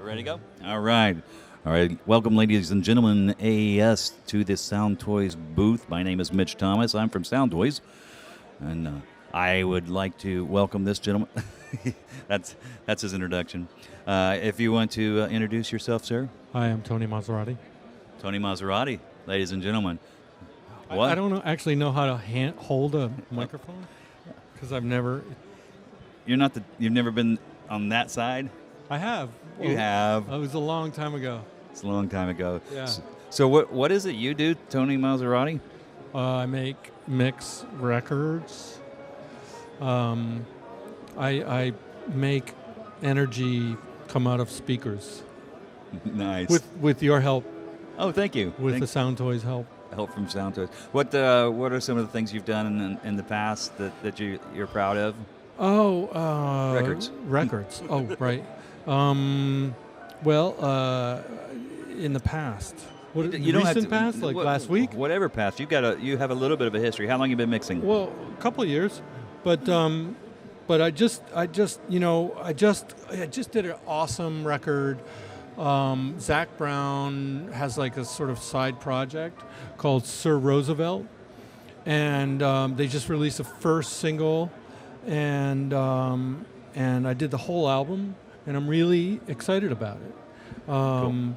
Ready to go? All right. All right. Welcome, ladies and gentlemen, AES to the Sound Toys booth. My name is Mitch Thomas. I'm from Sound Toys. And I would like to welcome this gentleman. that's his introduction. If you want to introduce yourself, sir. Hi, I'm Tony Maserati. Tony Maserati, ladies and gentlemen. What? I don't actually know how to hold a microphone because I've never. You've never been on that side? I have. You have. It was a long time ago. It's a long time ago. Yeah. So what is it you do, Tony Maserati? I mix records. I make energy come out of speakers. Nice. With your help. Oh, thank you. With the Sound Toys help. Help from Sound Toys. What are some of the things you've done in the past that you're proud of? Oh, records. Oh, right. Well, in the past. You don't recent past, like last week? Whatever past. You have a little bit of a history. How long have you been mixing? Well, a couple of years, but I just did an awesome record. Zach Brown has like a sort of side project called Sir Roosevelt, and they just released a first single, and I did the whole album, and I'm really excited about it. Cool.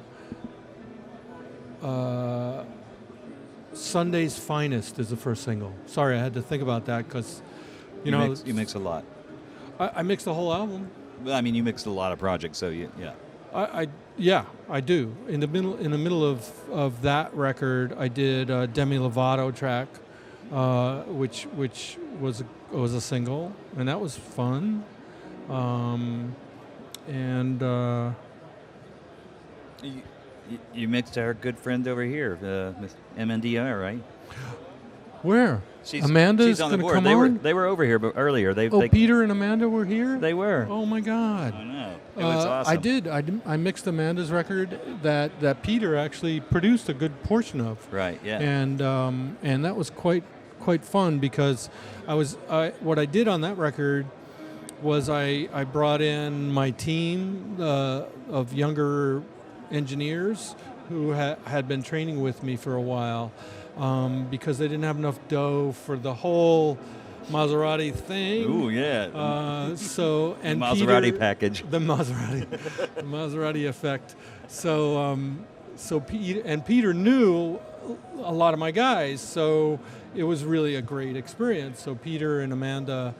Sunday's Finest is the first single. Sorry, I had to think about that because, you mix a lot. I mixed the whole album. Well, I mean, you mixed a lot of projects, so yeah. I do. In the middle of that record, I did a Demi Lovato track, which was a single, and that was fun. You mixed our good friend over here, Miss MNDR, right? Where? Amanda's going to come on? They were over here earlier. Peter and Amanda were here? They were. Oh, my God. I know. It was awesome. I did. I mixed Amanda's record that Peter actually produced a good portion of. Right, yeah. And that was quite fun because what I did on that record was I brought in my team of younger engineers who had been training with me for a while because they didn't have enough dough for the whole Maserati thing. Ooh, yeah. And the Maserati package. The Maserati effect. So Peter knew a lot of my guys, so it was really a great experience. So Peter and Amanda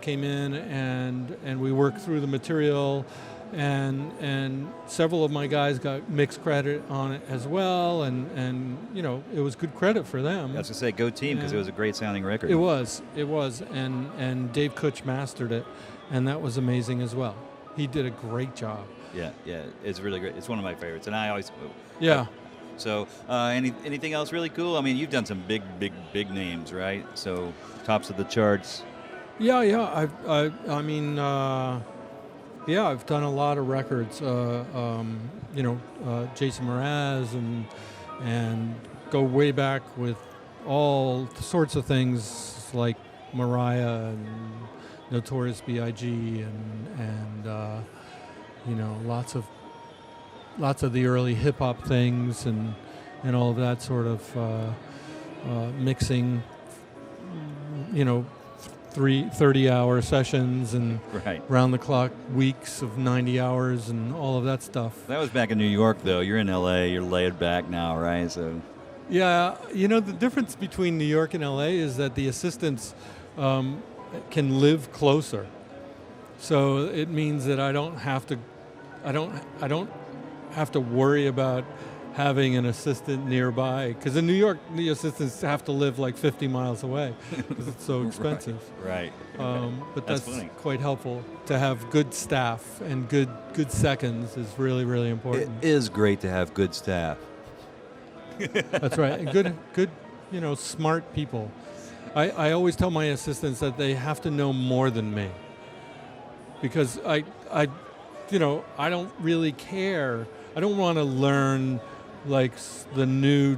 came in and we worked through the material, and several of my guys got mixed credit on it as well, and it was good credit for them. I was going to say, go team, because it was a great sounding record. It was, and Dave Kutch mastered it, and that was amazing as well. He did a great job. Yeah, it's really great. It's one of my favorites, and I always. Yeah. So, anything else really cool? I mean, you've done some big names, right? So, tops of the charts. Yeah. I've done a lot of records. Jason Mraz and go way back with all sorts of things like Mariah and Notorious B.I.G. and lots of the early hip hop things and all of that sort of mixing. 30-hour sessions and round-the-clock weeks of 90 hours and all of that stuff. That was back in New York, though. You're in L.A. You're laid back now, right? So. Yeah, the difference between New York and L.A. is that the assistants can live closer. So it means that I don't have to worry about having an assistant nearby, because in New York, the assistants have to live like 50 miles away because it's so expensive. Right. But that's quite helpful to have good staff, and good seconds is really, really important. It is great to have good staff. That's right, and good, smart people. I always tell my assistants that they have to know more than me, because I don't really care. I don't want to learn like the new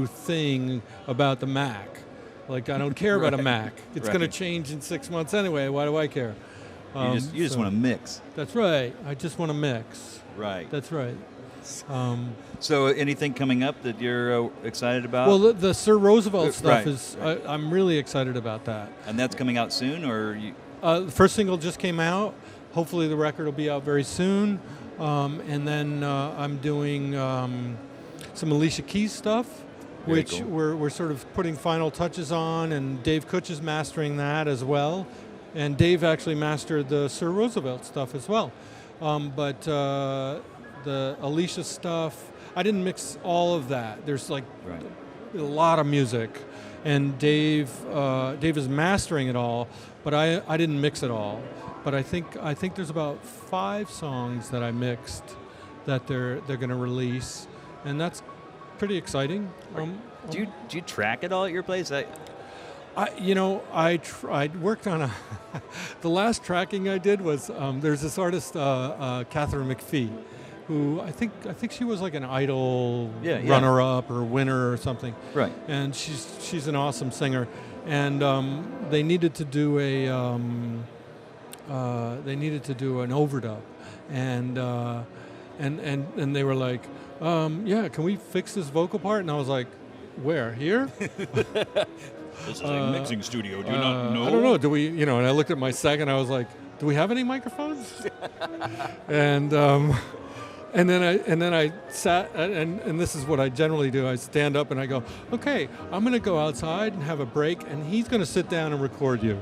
thing about the Mac. Like, I don't care about a Mac. It's going to change in 6 months anyway. Why do I care? You just want to mix. That's right. I just want to mix. Right. That's right. So anything coming up that you're excited about? Well, the Sir Roosevelt stuff right, is. I'm really excited about that. And that's coming out soon, or you? The first single just came out. Hopefully, the record will be out very soon. And then I'm doing some Alicia Keys stuff, Very which cool. we're sort of putting final touches on, and Dave Kutch is mastering that as well. And Dave actually mastered the Sir Roosevelt stuff as well. But the Alicia stuff, I didn't mix all of that. There's like a lot of music, and Dave is mastering it all, but I didn't mix it all. But I think there's about 5 songs that I mixed that they're going to release, and that's pretty exciting. Do you track it all at your place? I worked on the last tracking I did was there's this artist Catherine McPhee, who I think she was like an Idol runner-up or winner or something. Right. And she's an awesome singer, and they needed to do an overdub, and they were like, can we fix this vocal part? And I was like, where? Here? This is a mixing studio. Do you not know? I don't know. Do we? And I looked at my SEG and I was like, do we have any microphones? and then I sat, and this is what I generally do. I stand up and I go, okay, I'm going to go outside and have a break, and he's going to sit down and record you.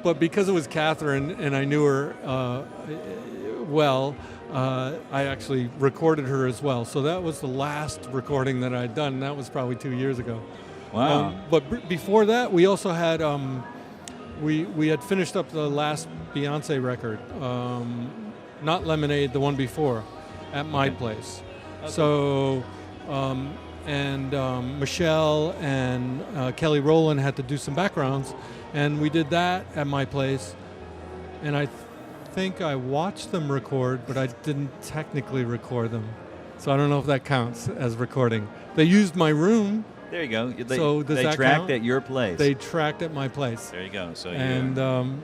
But because it was Catherine and I knew her well, I actually recorded her as well. So that was the last recording that I'd done. That was probably 2 years ago. Wow. But before that, we also had we had finished up the last Beyonce record, not Lemonade, the one before, at my place. Okay. So Michelle and Kelly Rowland had to do some backgrounds, and we did that at my place. And I think I watched them record, but I didn't technically record them. So I don't know if that counts as recording. They used my room. There you go. So does they that tracked count? at your place. They tracked at my place. There you go. So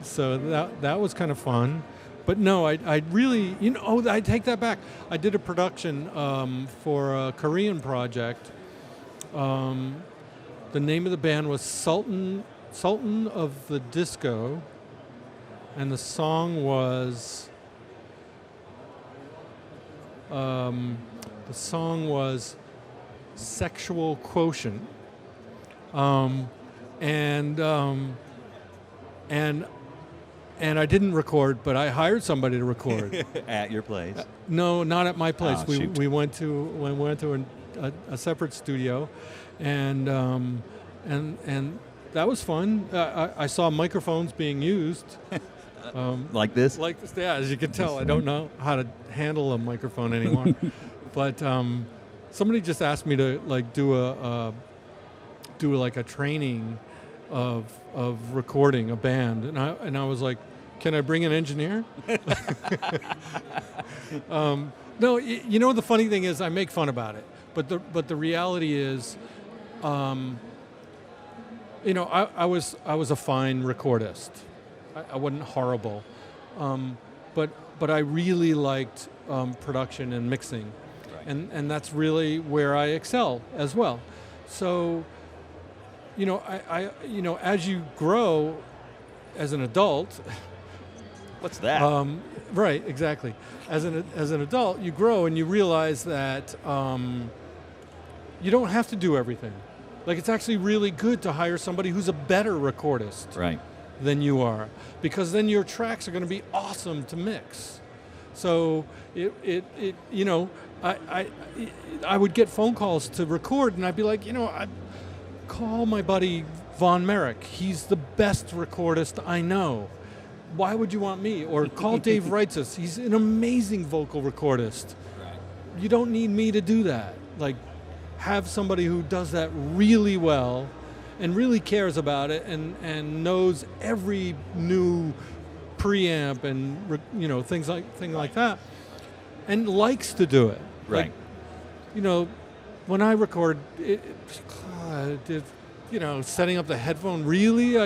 so that was kind of fun. But no, I really, I take that back. I did a production for a Korean project. The name of the band was Sultan of the Disco, and the song was Sexual Quotient. And I didn't record, but I hired somebody to record. At your place? No, not at my place. Oh, we went to a separate studio, and that was fun. I saw microphones being used. Like this? Like this, yeah. As you can tell, I don't know how to handle a microphone anymore. But somebody just asked me to do a training of recording a band, and I was like, can I bring an engineer? No, the funny thing is I make fun about it, but the reality is, I was a fine recordist. I wasn't horrible, but I really liked production and mixing, right. and that's really where I excel as well. So, as you grow as an adult. What's that? Right, exactly. As an adult, you grow and you realize that you don't have to do everything. Like, it's actually really good to hire somebody who's a better recordist than you are, because then your tracks are going to be awesome to mix. So I would get phone calls to record, and I'd be like, I'd call my buddy Von Merrick. He's the best recordist I know. Why would you want me? Or call Dave Reitzes. He's an amazing vocal recordist. Right. You don't need me to do that. Like, have somebody who does that really well and really cares about it and knows every new preamp and things like that, and likes to do it. Right. Like, when I record, it did setting up the headphone. Really?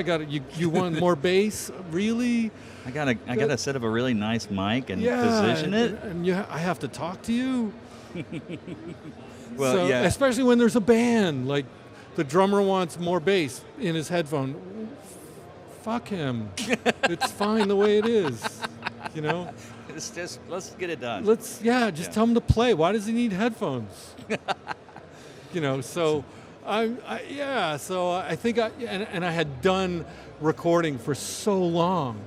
You want more bass? Really? I gotta set up a really nice mic and Yeah, position it. and I have to talk to you. Well, So, yeah. especially when there's a band, like the drummer wants more bass in his headphone. Fuck him. It's fine the way it is. Let's get it done. Just tell him to play. Why does he need headphones? So so I think I had done recording for so long.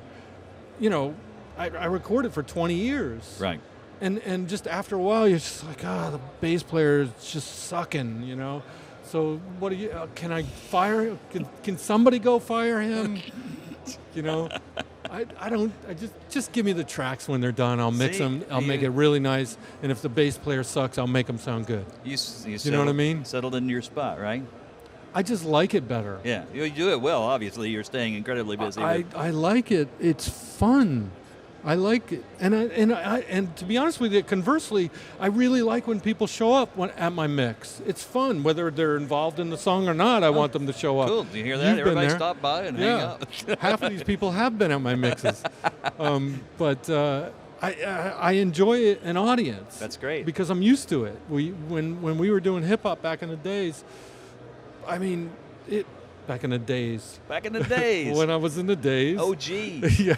I recorded for 20 years. Right. And just after a while, you're just like, the bass player is just sucking, So what do you? Can I fire? Can somebody go fire him? I don't. I just give me the tracks when they're done. I'll mix them. I'll make it really nice. And if the bass player sucks, I'll make them sound good. You know what I mean? Settled into your spot, right? I just like it better. Yeah, you do it well. Obviously, you're staying incredibly busy. I like it. It's fun. I like it, and to be honest with you, conversely, I really like when people show up at my mix. It's fun, whether they're involved in the song or not. I want them to show up. Cool. Do you hear that? Everybody stop by and hang out. Half of these people have been at my mixes, but I enjoy an audience. That's great because I'm used to it. When we were doing hip hop back in the days, Back in the days. When I was in the days. Oh, gee. Yeah.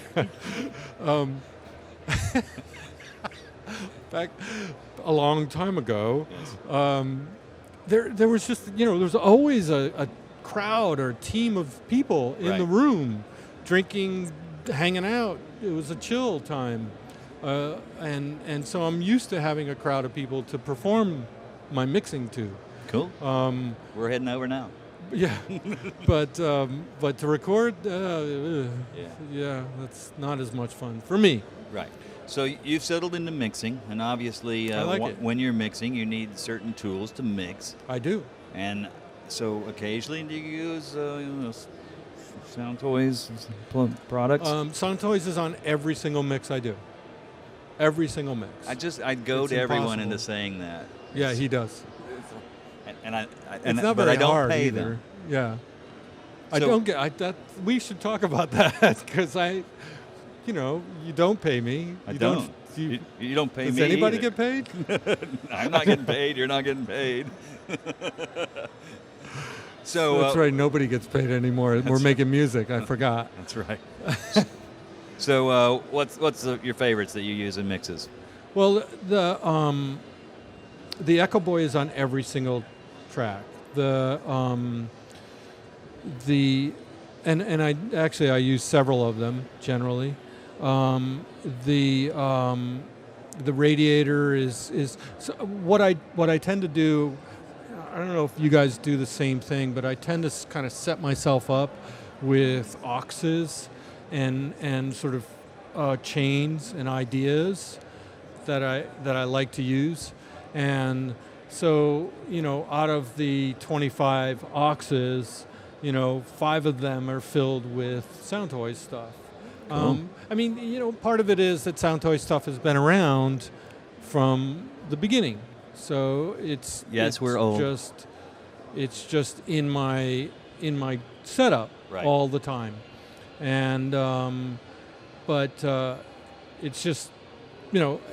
Back a long time ago, there was just, there was always a crowd or a team of people in the room drinking, hanging out. It was a chill time. And so I'm used to having a crowd of people to perform my mixing to. Cool. We're heading over now. Yeah, but to record, that's not as much fun for me. Right. So you've settled into mixing, and obviously, I like it. When you're mixing, you need certain tools to mix. I do. And so, occasionally, do you use Sound Toys products? Sound Toys is on every single mix I do. Every single mix. I'd goad everyone into saying that. Yeah, he does. It's not but very I don't hard pay either. them. Yeah. So, I don't get. We should talk about that because you don't pay me. You don't pay me. Does anybody either. get paid? I'm not getting paid. You're not getting paid. So that's right. Nobody gets paid anymore. We're making music. I forgot. That's right. So what's your favorites that you use in mixes? Well, the Echo Boy is on every single track. And I use several of them generally. The Radiator is so what I tend to do. I don't know if you guys do the same thing, but I tend to kind of set myself up with auxes and sort of chains and ideas that I like to use. And so, out of the 25 auxes, 5 of them are filled with Sound Toys stuff. Cool. Part of it is that Sound Toys stuff has been around from the beginning. So we're old. It's just in my setup all the time. And it's just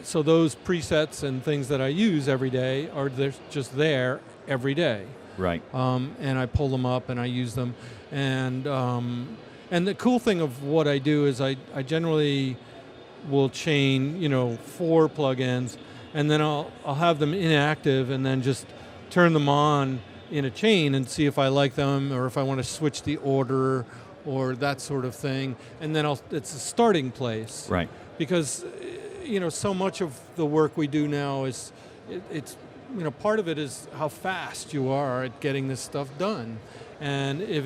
so those presets and things that I use every day are just there every day. Right. And I pull them up and I use them. And the cool thing of what I do is I generally will chain 4 plugins, and then I'll have them inactive and then just turn them on in a chain and see if I like them or if I want to switch the order or that sort of thing. And then it's a starting place. Right. Because so much of the work we do now is it's part of it is how fast you are at getting this stuff done. And if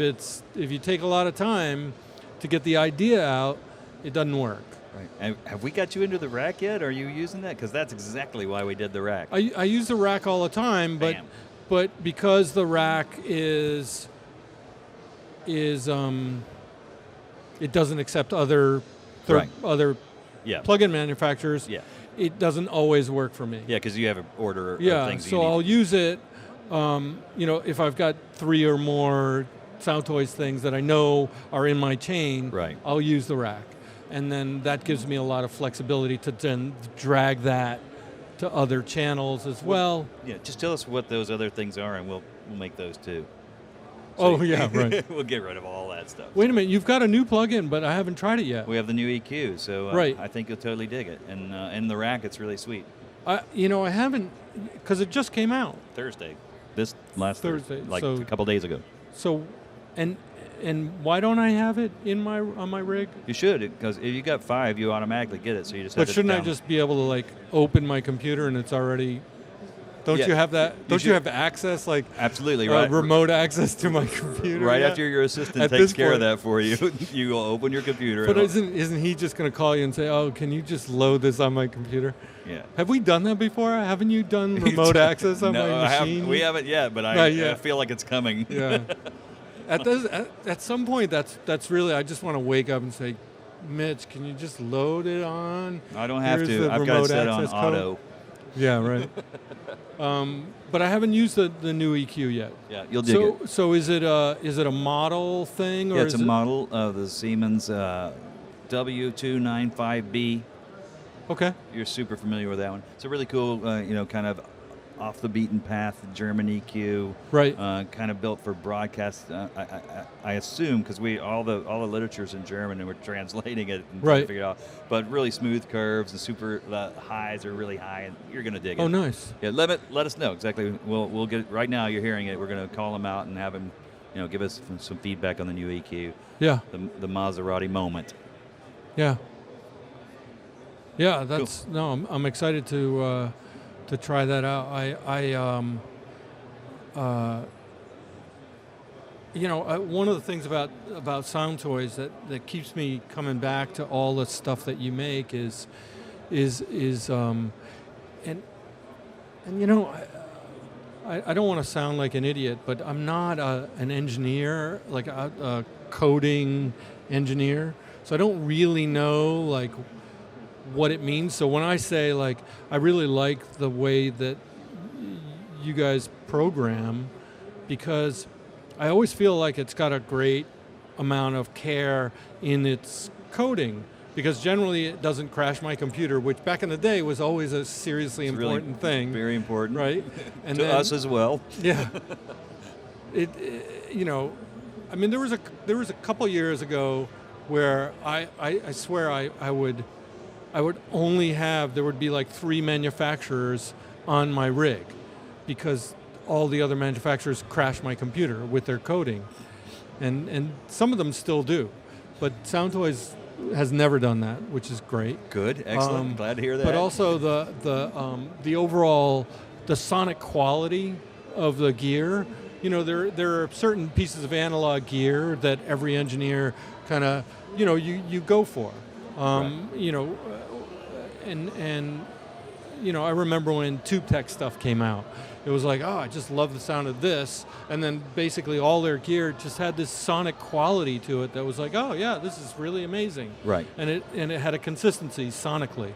you take a lot of time to get the idea out, it doesn't work. Right. And have we got you into the rack yet? Are you using that? Because that's exactly why we did the rack. I use the rack all the time, but because the rack is it doesn't accept other plug-in manufacturers. Yeah. It doesn't always work for me. Yeah, because you have an order of things so I'll use it, if I've got 3 or more Sound Toys things that I know are in my chain, Right. I'll use the rack. And then that gives me a lot of flexibility to then drag that to other channels as well. Yeah, just tell us what those other things are, and we'll make those too. Oh, yeah, right. We'll get rid of all that stuff. Wait a minute, you've got a new plug-in, but I haven't tried it yet. We have the new EQ, so Right. I think you'll totally dig it. And in the rack, it's really sweet. I haven't, because it just came out. Thursday, this last Thursday, like so- a couple days ago. So, and why don't I have it on my rig? You should, because if you got 5, you automatically get it. So you just have But to shouldn't I down- just be able to like open my computer and it's already? Don't Yeah, you have that? you Don't you should- have access like Absolutely right. remote access to my computer? Right yet? after your assistant At takes this care of point. that for you, you will open your computer. But and isn't he just going to call you and say, "Oh, can you just load this on my computer"? yeah. Have we done that before? Haven't you done remote access on No, my machine? we haven't yet, but Not I yet. feel like it's coming. Yeah. At some point, that's really. I just want to wake up and say, Mitch, can you just load it on? I don't have Here's to. the I've got it remote set on access code. auto. Yeah, right. But I haven't used the new EQ yet. Yeah, you'll dig it. So is it a model thing or Yeah, it's a is it? model of the Siemens W295B. Okay. You're super familiar with that one. It's a really cool, kind of off the beaten path German EQ. Right. Kind of built for broadcast. I assume because all the literature's in German and we're translating it and trying to Right. figure it out. But really smooth curves and super highs are really high, and you're gonna dig it. Oh, nice. Yeah, let us know exactly. We'll get right now. You're hearing it. We're gonna call him out and have him, give us some feedback on the new EQ, Yeah. the Maserati moment. Yeah. Yeah. That's no. I'm excited to try that out. One of the things about Sound Toys that keeps me coming back to all the stuff that you make is I don't want to sound like an idiot, but I'm not an engineer, like a coding engineer, so I don't really know like what it means. So when I say like I really like the way that you guys program, because I always feel like it's got a great amount of care in its coding, because generally it doesn't crash my computer, which back in the day was always a seriously It's really important thing. Very important. Right? And to then- us as well. Yeah. I mean, there was a couple years ago where I swear I would only have, there would be like 3 manufacturers on my rig, because all the other manufacturers crash my computer with their coding, and some of them still do, but Sound Toys has never done that, which is great. Good, excellent. Glad to hear that. But also the overall, the sonic quality of the gear. There are certain pieces of analog gear that every engineer kind of you go for. Right. I remember when TubeTech stuff came out. It was like, oh, I just love the sound of this, and then basically all their gear just had this sonic quality to it that was like, oh yeah, this is really amazing. Right. And it had a consistency sonically,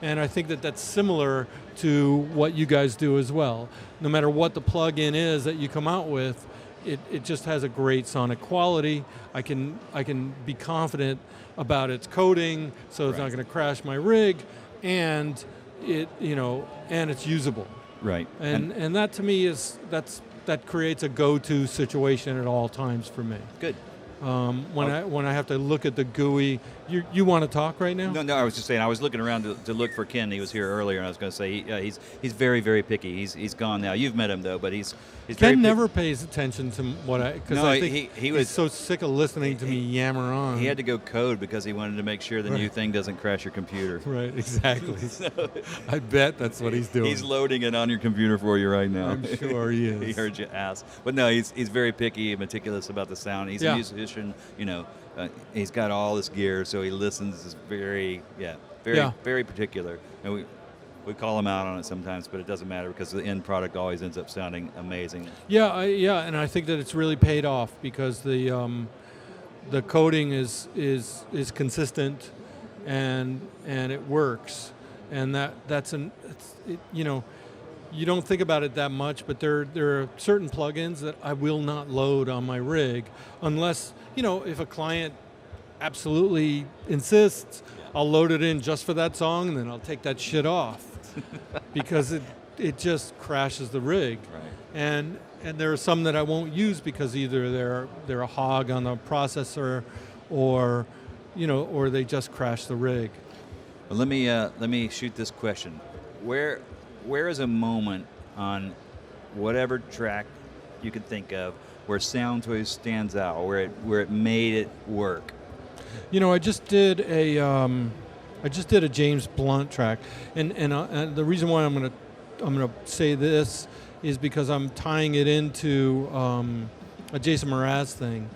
and I think that that's similar to what you guys do as well. No matter what the plug-in is that you come out with, it just has a great sonic quality. I can be confident about its coding, so it's Right. not going to crash my rig, and and it's usable. Right. And that to me that creates a go-to situation at all times for me. Good. When I have to look at the GUI, you want to talk right now? No, I was just saying, I was looking around to look for Ken. He was here earlier, and I was going to say he's very, very picky. He's gone now. You've met him though, but he's very Ken never pays attention to because No, I think he was he's so sick of listening to me yammer on. He had to go code because he wanted to make sure the new Right. thing doesn't crash your computer. Right, exactly. I bet that's what he's doing. He's loading it on your computer for you right now. I'm sure he is. He heard you ask. But no, he's very picky and meticulous about the sound. He's Yeah. a musician, he's got all this gear, so he listens. Is very Yeah. very particular. And we call him out on it sometimes, but it doesn't matter because the end product always ends up sounding amazing. Yeah, and I think that it's really paid off because the coding is consistent, and it works, and you don't think about it that much, but there are certain plugins that I will not load on my rig unless, if a client absolutely insists, I'll load it in just for that song, and then I'll take that shit off because it just crashes the rig. Right. And there are some that I won't use because either they're a hog on the processor, or they just crash the rig. Well, let me shoot this question. Where is a moment on whatever track you can think of where Sound Toys stands out, where it made it work? I just did a James Blunt track, and the reason why I'm gonna say this is because I'm tying it into a Jason Mraz thing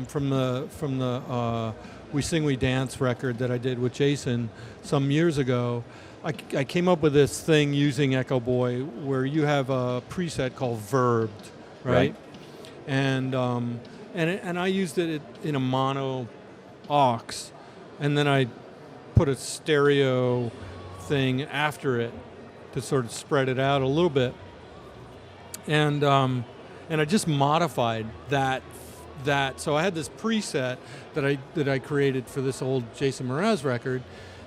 from the We Sing We Dance record that I did with Jason some years ago. I came up with this thing using Echo Boy where you have a preset called Verbed, right? And I used it in a mono aux, and then I put a stereo thing after it to sort of spread it out a little bit, and I just modified that. So I had this preset that I created for this old Jason Mraz record,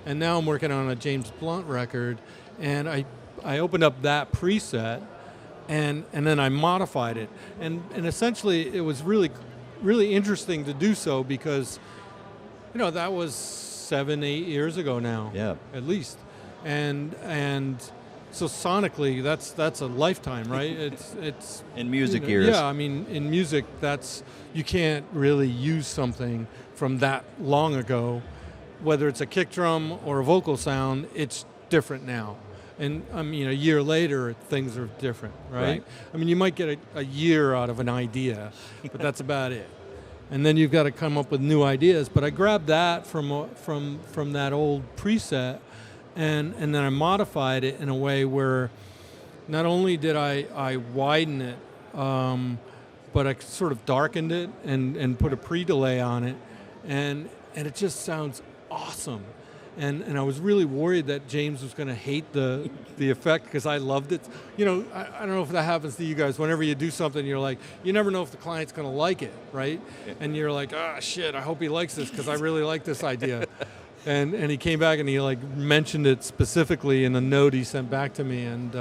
and now I'm working on a James Blunt record, and I opened up that preset, and then I modified it, and essentially it was really really interesting to do so because that was 7-8 years ago now, at least, and so sonically that's a lifetime, right? It's in music years. Yeah, I mean in music you can't really use something from that long ago, whether it's a kick drum or a vocal sound. It's different now, and I mean a year later things are different, right? I mean you might get a year out of an idea, but that's about it. And then you've got to come up with new ideas. But I grabbed that from that old preset, and then I modified it in a way where not only did I widen it, but I sort of darkened it and put a pre-delay on it, and it just sounds awesome. And I was really worried that James was going to hate the effect because I loved it. I don't know if that happens to you guys. Whenever you do something, you're like, you never know if the client's going to like it, right? Yeah. And you're like, shit, I hope he likes this because I really like this idea. And he came back and he mentioned it specifically in a note he sent back to me, and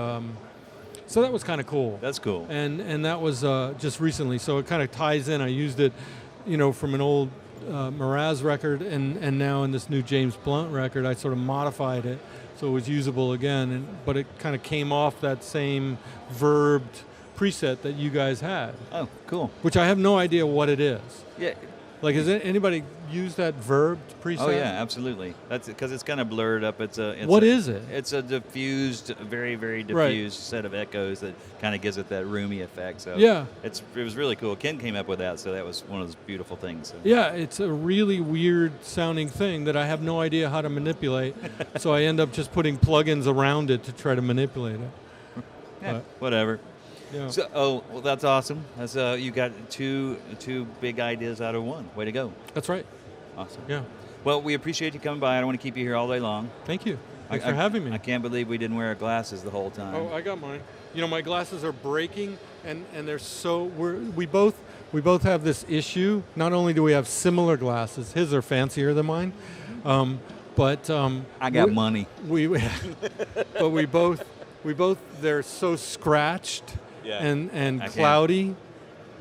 so that was kind of cool. That's cool. And that was just recently, so it kind of ties in. I used it, from an old Mraz record, and now in this new James Blunt record, I sort of modified it so it was usable again. But it kind of came off that same verbed preset that you guys had. Oh, cool. Which I have no idea what it is. Yeah. Has anybody used that verbed preset? Oh yeah, absolutely. That's because it's kind of blurred up. What is it? It's a diffused, very very diffused set of echoes that kind of gives it that roomy effect. So yeah, it was really cool. Ken came up with that, so that was one of those beautiful things. So. Yeah, it's a really weird sounding thing that I have no idea how to manipulate. So I end up just putting plugins around it to try to manipulate it. Yeah, whatever. Yeah. So, well, that's awesome. That's you got two big ideas out of one. Way to go. That's right. Awesome. Yeah. Well, we appreciate you coming by. I don't want to keep you here all day long. Thank you. Thanks for having me. I can't believe we didn't wear our glasses the whole time. Oh, I got mine. My glasses are breaking, and they're so we both have this issue. Not only do we have similar glasses, his are fancier than mine, but I got money. But we both they're so scratched. Yeah. And cloudy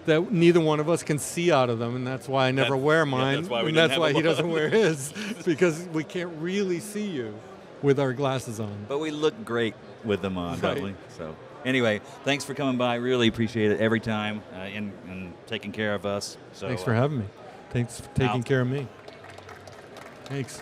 that neither one of us can see out of them, and that's why I never wear mine. Yeah, that's why he doesn't wear his, because we can't really see you with our glasses on. But we look great with them on, don't we? So anyway, thanks for coming by. Really appreciate it every time and taking care of us. So thanks for having me. Thanks for taking care of me. Thanks.